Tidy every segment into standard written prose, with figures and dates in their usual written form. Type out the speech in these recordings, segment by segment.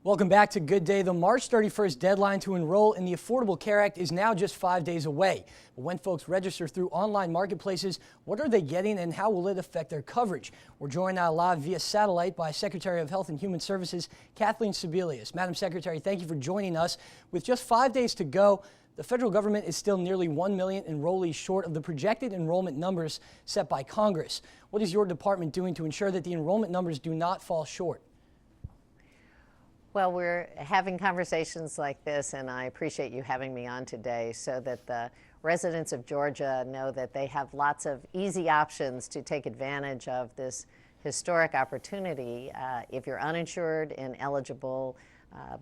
Welcome back to Good Day. The March 31st deadline to enroll in the Affordable Care Act is now just 5 days away. But when folks register through online marketplaces, what are they getting and how will it affect their coverage? We're joined now live via satellite by Secretary of Health and Human Services, Kathleen Sebelius. Madam Secretary, thank you for joining us. With just 5 days to go, the federal government is still nearly 1 million enrollees short of the projected enrollment numbers set by Congress. What is your department doing to ensure that the enrollment numbers do not fall short? Well, we're having conversations like this, and I appreciate you having me on today so that the residents of Georgia know that they have lots of easy options to take advantage of this historic opportunity. If you're uninsured and eligible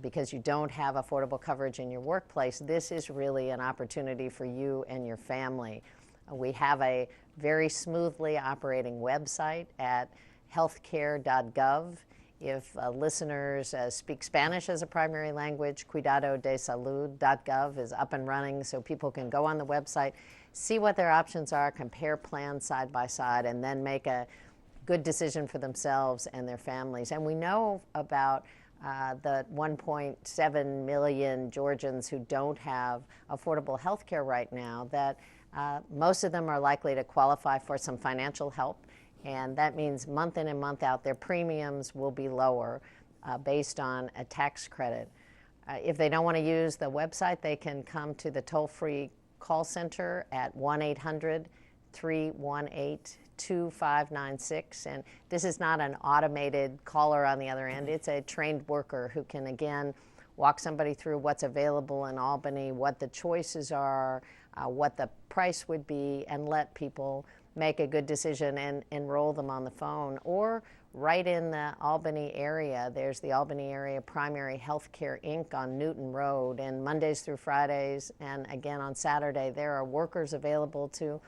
because you don't have affordable coverage in your workplace, this is really an opportunity for you and your family. We have a very smoothly operating website at healthcare.gov. If listeners speak Spanish as a primary language, cuidadodesalud.gov is up and running so people can go on the website, see what their options are, compare plans side by side, and then make a good decision for themselves and their families. And we know about the 1.7 million Georgians who don't have affordable health care right now, that most of them are likely to qualify for some financial help. And that means month in and month out, their premiums will be lower based on a tax credit. If they don't want to use the website, they can come to the toll-free call center at 1-800-318-2596. And this is not an automated caller on the other end. It's a trained worker who can, again, walk somebody through what's available in Albany, what the choices are, what the price would be, and let people make a good decision and enroll them on the phone. Or right in the Albany area, there's the Albany Area Primary Healthcare Inc. on Newton Road, and Mondays through Fridays and again on Saturday, there are workers available to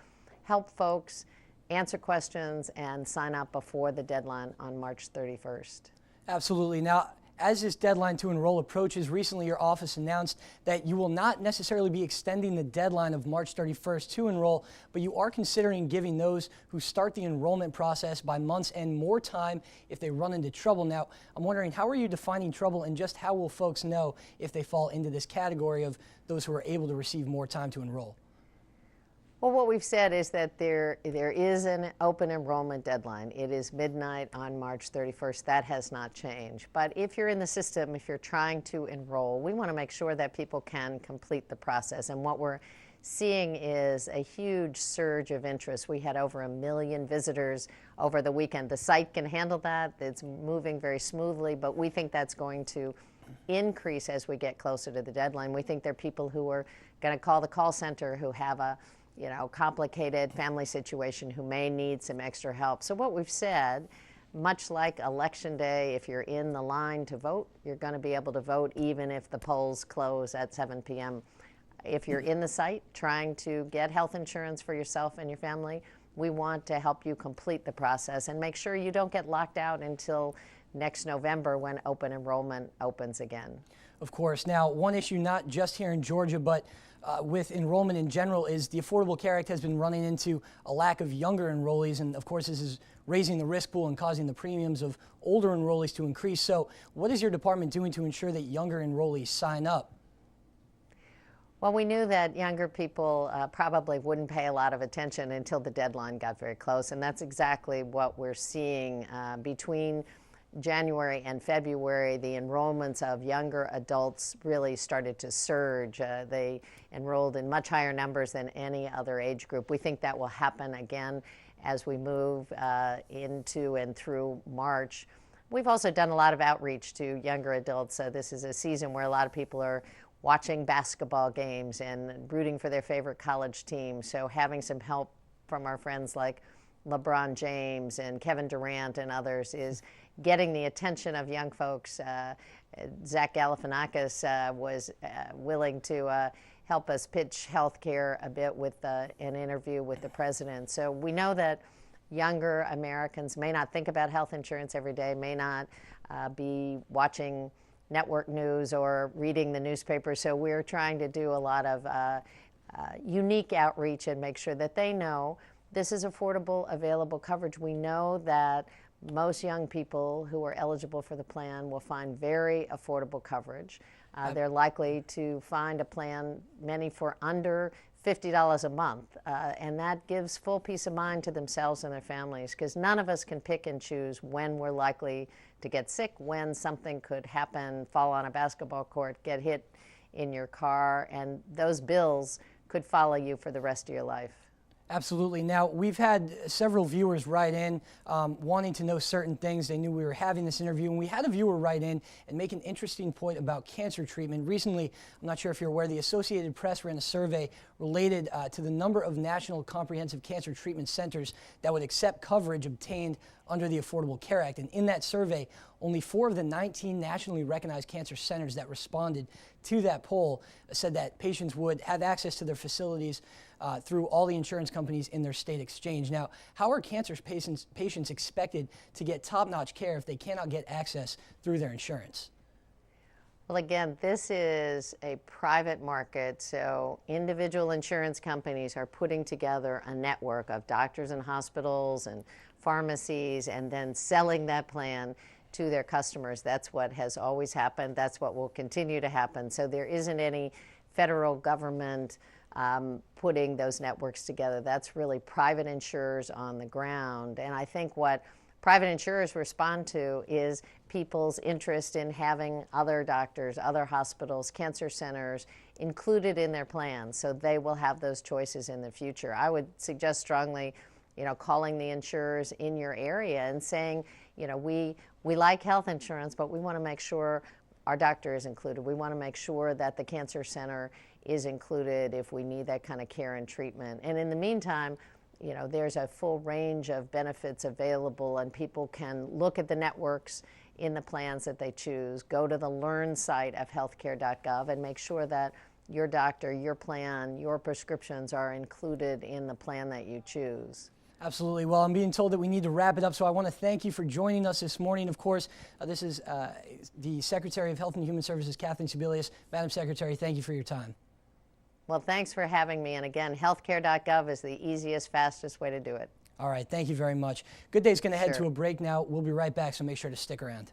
help folks answer questions and sign up before the deadline on March 31st. Absolutely. Now, as this deadline to enroll approaches, recently your office announced that you will not necessarily be extending the deadline of March 31st to enroll, but you are considering giving those who start the enrollment process by month's end more time if they run into trouble. Now, I'm wondering, how are you defining trouble, and just how will folks know if they fall into this category of those who are able to receive more time to enroll? Well, what we've said is that there is an open enrollment deadline. It is midnight on March 31st. That has not changed. But if you're in the system, if you're trying to enroll, we want to make sure that people can complete the process. And what we're seeing is a huge surge of interest. We had over 1 million visitors over the weekend. The site can handle that. It's moving very smoothly, but we think that's going to increase as we get closer to the deadline. We think there are people who are going to call the call center who have a complicated family situation, who may need some extra help. So what we've said, much like Election Day, if you're in the line to vote, you're going to be able to vote even if the polls close at 7 p.m. If you're in the site trying to get health insurance for yourself and your family, we want to help you complete the process and make sure you don't get locked out until next November when open enrollment opens again. Of course. Now, one issue not just here in Georgia, but with enrollment in general, is the Affordable Care Act has been running into a lack of younger enrollees, and of course this is raising the risk pool and causing the premiums of older enrollees to increase. So what is your department doing to ensure that younger enrollees sign up? Well, we knew that younger people probably wouldn't pay a lot of attention until the deadline got very close, and that's exactly what we're seeing between January and February. The enrollments of younger adults really started to surge. They enrolled in much higher numbers than any other age group. We think that will happen again as we move into and through March. We've also done a lot of outreach to younger adults. This is a season where a lot of people are watching basketball games and rooting for their favorite college team. So having some help from our friends like LeBron James and Kevin Durant and others is getting the attention of young folks. Zach Galifianakis was willing to help us pitch healthcare a bit with an interview with the president. So we know that younger Americans may not think about health insurance every day, may not be watching network news or reading the newspaper. So we're trying to do a lot of unique outreach and make sure that they know this is affordable, available coverage. We know that most young people who are eligible for the plan will find very affordable coverage. They're likely to find a plan, many for under $50 a month, and that gives full peace of mind to themselves and their families, because none of us can pick and choose when we're likely to get sick, when something could happen, fall on a basketball court, get hit in your car, and those bills could follow you for the rest of your life. Absolutely. Now, we've had several viewers write in wanting to know certain things. They knew we were having this interview, and we had a viewer write in and make an interesting point about cancer treatment. Recently, I'm not sure if you're aware, the Associated Press ran a survey related to the number of national comprehensive cancer treatment centers that would accept coverage obtained under the Affordable Care Act. And in that survey, only 4 of the 19 nationally recognized cancer centers that responded to that poll said that patients would have access to their facilities through all the insurance companies in their state exchange. Now, how are cancer patients expected to get top-notch care if they cannot get access through their insurance? Well, again, this is a private market, so individual insurance companies are putting together a network of doctors and hospitals and pharmacies and then selling that plan to their customers. That's what has always happened. That's what will continue to happen. So there isn't any federal government putting those networks together. That's really private insurers on the ground. And I think what private insurers respond to is people's interest in having other doctors, other hospitals, cancer centers included in their plans, so they will have those choices in the future. I would suggest strongly, calling the insurers in your area and saying, we like health insurance, but we want to make sure our doctor is included. We want to make sure that the cancer center is included if we need that kind of care and treatment. And in the meantime, there's a full range of benefits available, and people can look at the networks in the plans that they choose, go to the Learn site of healthcare.gov and make sure that your doctor, your plan, your prescriptions are included in the plan that you choose. Absolutely. Well, I'm being told that we need to wrap it up, so I want to thank you for joining us this morning. Of course, this is the Secretary of Health and Human Services, Kathleen Sebelius. Madam Secretary, thank you for your time. Well, thanks for having me. And again, healthcare.gov is the easiest, fastest way to do it. All right. Thank you very much. Good Day's going to head to a break now. We'll be right back, so make sure to stick around.